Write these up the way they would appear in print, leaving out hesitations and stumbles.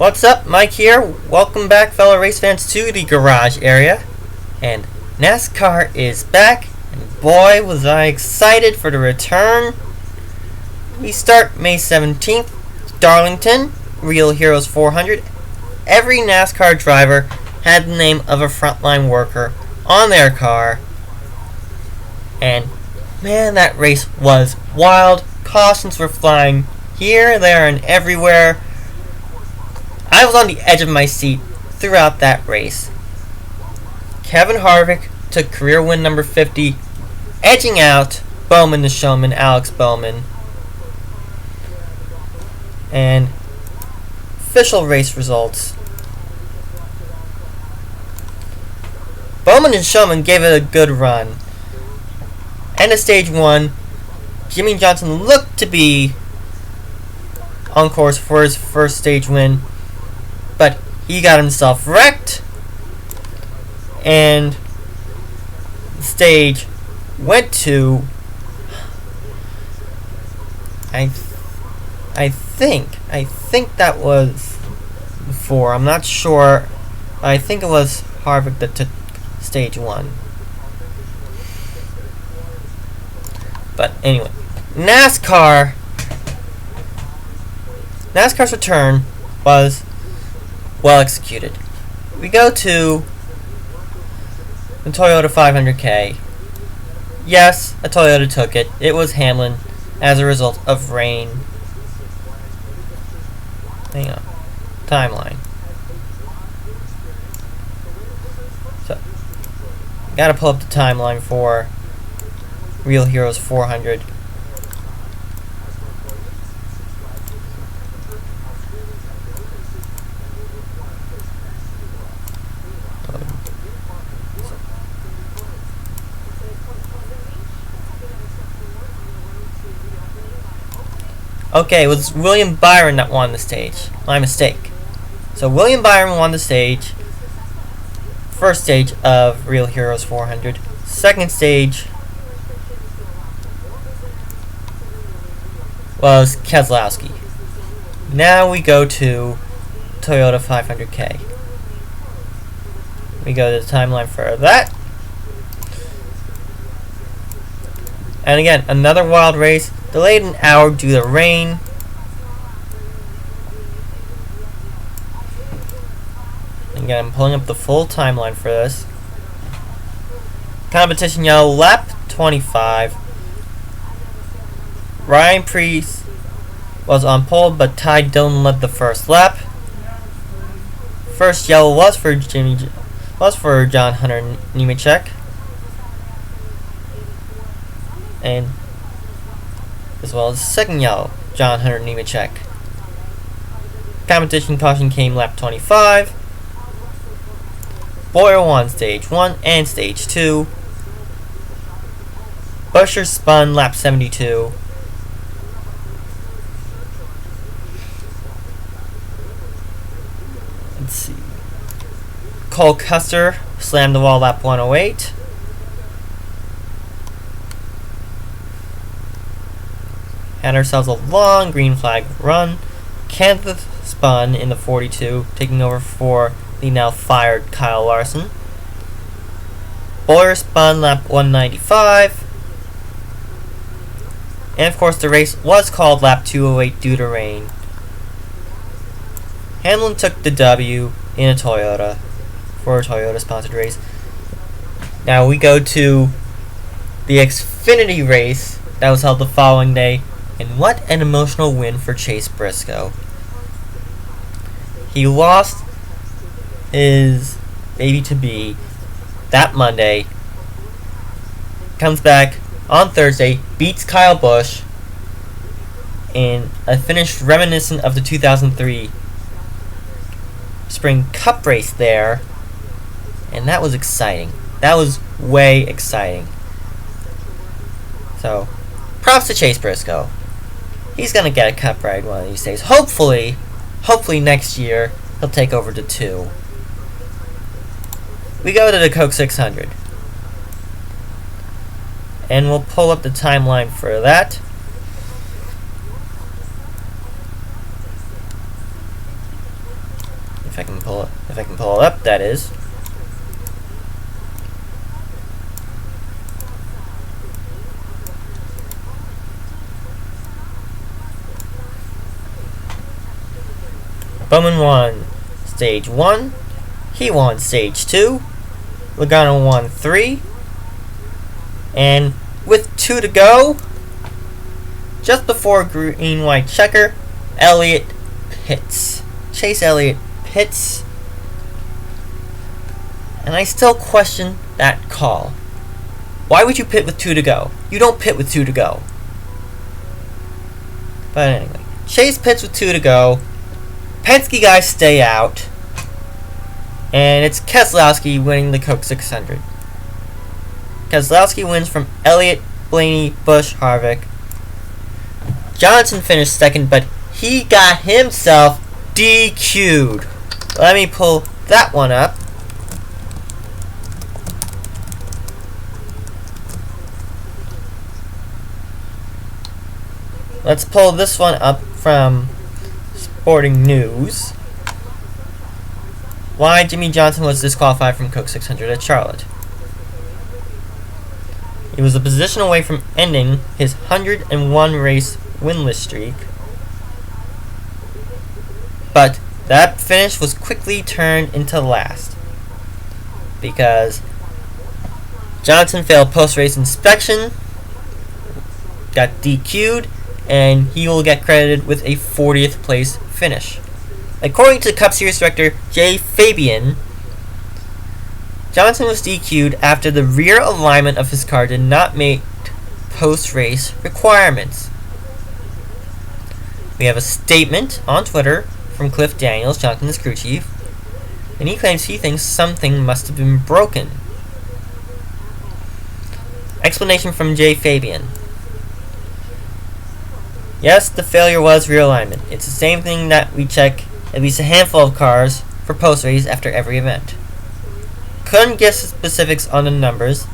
What's up, Mike here. Welcome back, fellow race fans, to the garage area. And NASCAR is back, and boy was I excited for the return. We start May 17th, Darlington, Real Heroes 400. Every NASCAR driver had the name of a frontline worker on their car. And man, that race was wild. Cautions were flying here, there, and everywhere. I was on the edge of my seat throughout that race. Kevin Harvick took career win number 50, edging out Bowman the Showman, Alex Bowman. And official race results. Bowman and Showman gave it a good run. End of stage 1, Jimmy Johnson looked to be on course for his first stage win, but he got himself wrecked, and the stage went to I think that was 4. I'm not sure. I think it was Harvick that took stage 1. But anyway, NASCAR's return was well executed. We go to the Toyota 500K. Yes, a Toyota took it. It was Hamlin as a result of rain. Hang on. Timeline. So, gotta pull up the timeline for Real Heroes 400. Okay, it was William Byron that won the stage. My mistake. So William Byron won the stage. First stage of Real Heroes 400. Second stage was Keselowski. Now we go to Toyota 500K. We go to the timeline for that. And again, another wild race. Delayed an hour due to rain. Again, I'm pulling up the full timeline for this. Competition yellow, lap 25. Ryan Preece was on pole, but Ty Dillon led the first lap. First yellow was for John Hunter Nemechek. And as well as second yellow, John Hunter Nemechek. Competition caution came lap 25. Boyer won stage 1 and stage 2. Busher spun lap 72. Let's see. Cole Custer slammed the wall lap 108. Had ourselves a long green flag run. Kenneth spun in the 42, taking over for the now fired Kyle Larson. Boyer spun lap 195. And of course the race was called lap 208 due to rain. Hamlin took the W in a Toyota for a Toyota sponsored race. Now we go to the Xfinity race that was held the following day. And what an emotional win for Chase Briscoe. He lost his baby-to-be that Monday. Comes back on Thursday, beats Kyle Busch in a finish reminiscent of the 2003 Spring Cup race there. And that was exciting. That was way exciting. So, props to Chase Briscoe. He's going to get a cup ride one of these days. Hopefully next year, he'll take over to 2. We go to the Coke 600. And we'll pull up the timeline for that. I can pull it up, that is. Bowman won stage 1. He won stage 2. Logano won 3. And with 2 to go, just before green-white checker, Elliott pits. Chase Elliott pits. And I still question that call. Why would you pit with 2 to go? You don't pit with 2 to go. But anyway, Chase pits with 2 to go. Penske guys stay out. And it's Keselowski winning the Coke 600. Keselowski wins from Elliott, Blaney, Busch, Harvick. Johnson finished second, but he got himself DQ'd. Let me pull that one up. Let's pull this one up from Sporting News. Why Jimmy Johnson was disqualified from Coke 600 at Charlotte. He was a position away from ending his 101 race winless streak, but that finish was quickly turned into last because Johnson failed post-race inspection, got DQ'd, and he will get credited with a 40th place finish. According to Cup Series director Jay Fabian, Johnson was DQ'd after the rear alignment of his car did not meet post-race requirements. We have a statement on Twitter from Cliff Daniels, Johnson's crew chief, and he claims he thinks something must have been broken. Explanation from Jay Fabian. Yes, the failure was rear alignment. It's the same thing that we check at least a handful of cars for post-race after every event. Couldn't get specifics on the numbers.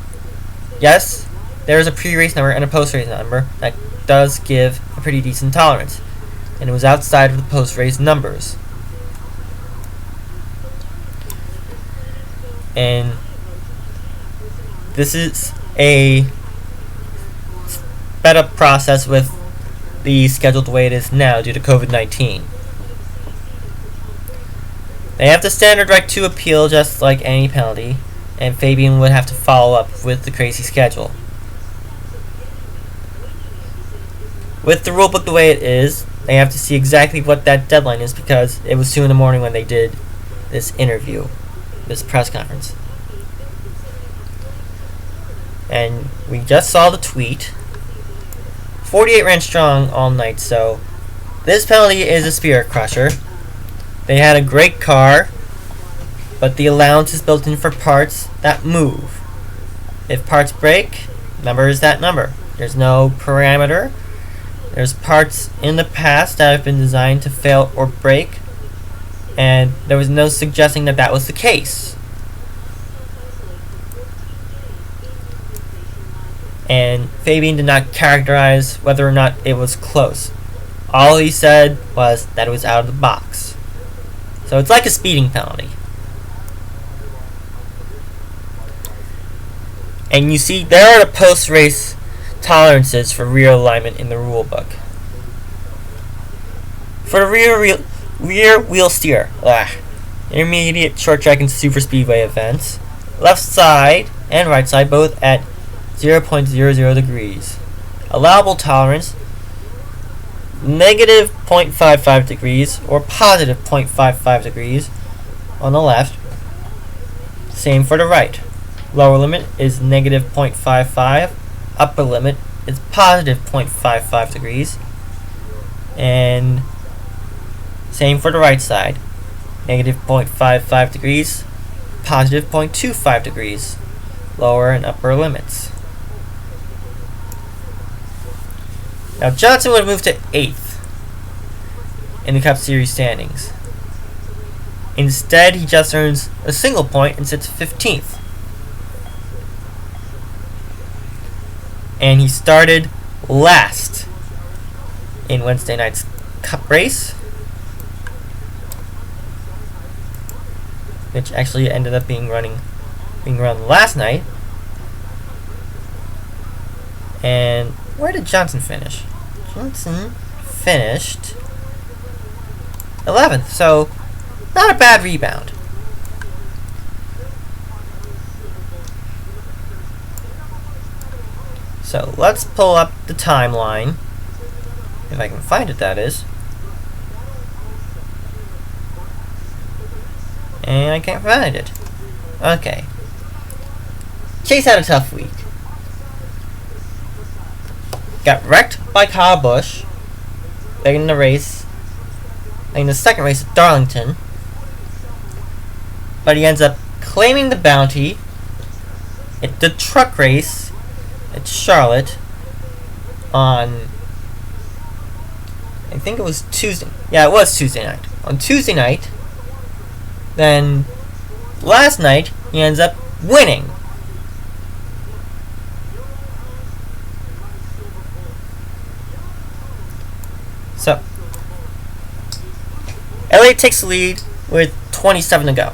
Yes, there is a pre-race number and a post-race number that does give a pretty decent tolerance, and it was outside of the post-race numbers. And this is a sped up process with the scheduled way it is now due to COVID-19. They have the standard right to appeal just like any penalty, and Fabian would have to follow up with the crazy schedule. With the rulebook the way it is, they have to see exactly what that deadline is because it was 2 in the morning when they did this interview, this press conference. And we just saw the tweet. 48 ran strong all night, so this penalty is a spirit crusher. They had a great car, but the allowance is built in for parts that move. If parts break, number is that number. There's no parameter. There's parts in the past that have been designed to fail or break, and there was no suggesting that that was the case. And Fabian did not characterize whether or not it was close. All he said was that it was out of the box. So it's like a speeding penalty. And you see, there are the post-race tolerances for rear alignment in the rule book. For the rear wheel steer, intermediate, short track, and super speedway events, left side and right side both at 0.00 degrees. Allowable tolerance, negative 0.55 degrees or positive 0.55 degrees on the left. Same for the right. Lower limit is negative 0.55. Upper limit is positive 0.55 degrees. And same for the right side. Negative 0.55 degrees, positive 0.25 degrees. Lower and upper limits. Now Johnson would move to 8th in the Cup Series standings. Instead, he just earns a single point and sits 15th. And he started last in Wednesday night's Cup race. which actually ended up being run last night. And where did Johnson finish? Johnson finished 11th, so not a bad rebound. So let's pull up the timeline, if I can find it, that is. And I can't find it. Okay. Chase had a tough week. Got wrecked by Kyle Busch in the race, in the second race at Darlington. But he ends up claiming the bounty at the truck race at Charlotte on, I think it was Tuesday. Yeah, it was Tuesday night. On Tuesday night, then last night, he ends up winning. So, ELLIOTT takes the lead with 27 to go.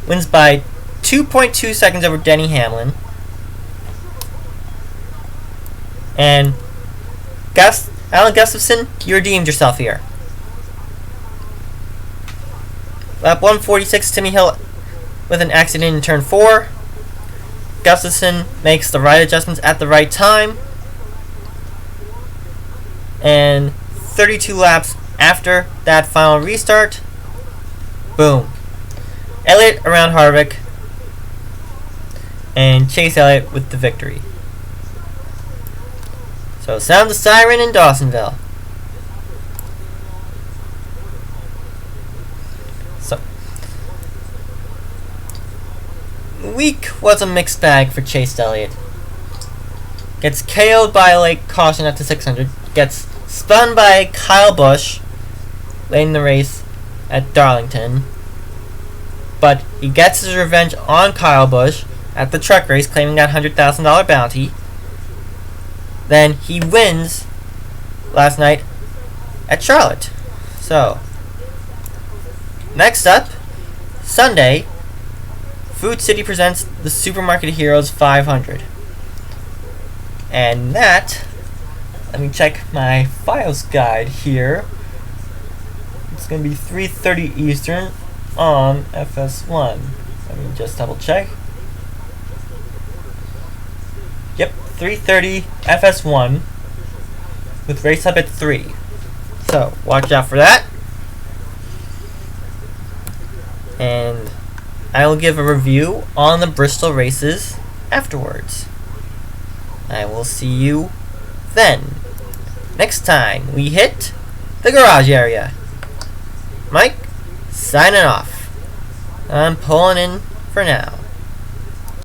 Wins by 2.2 seconds over Denny Hamlin. And Alan Gustafson, you redeemed yourself here. Lap 146, Timmy Hill with an accident in turn 4. Gustafson makes the right adjustments at the right time. And 32 laps after that final restart, boom. ELLIOTT around Harvick, and Chase Elliott with the victory. So sound the siren in Dawsonville. So, the week was a mixed bag for Chase Elliott. Gets KO'd by a late caution at the 600. Gets spun by Kyle Busch late in the race at Darlington. But he gets his revenge on Kyle Busch at the truck race, claiming that $100,000 bounty. Then he wins last night at Charlotte. So, next up, Sunday, Food City presents the Supermarket Heroes 500. And that, let me check my files guide here. It's going to be 3:30 Eastern on FS1. Let me just double check. Yep, 3:30 FS1 with race up at 3. So, watch out for that. And I will give a review on the Bristol races afterwards. I will see you then. Next time we hit the garage area. Mike, signing off. I'm pulling in for now.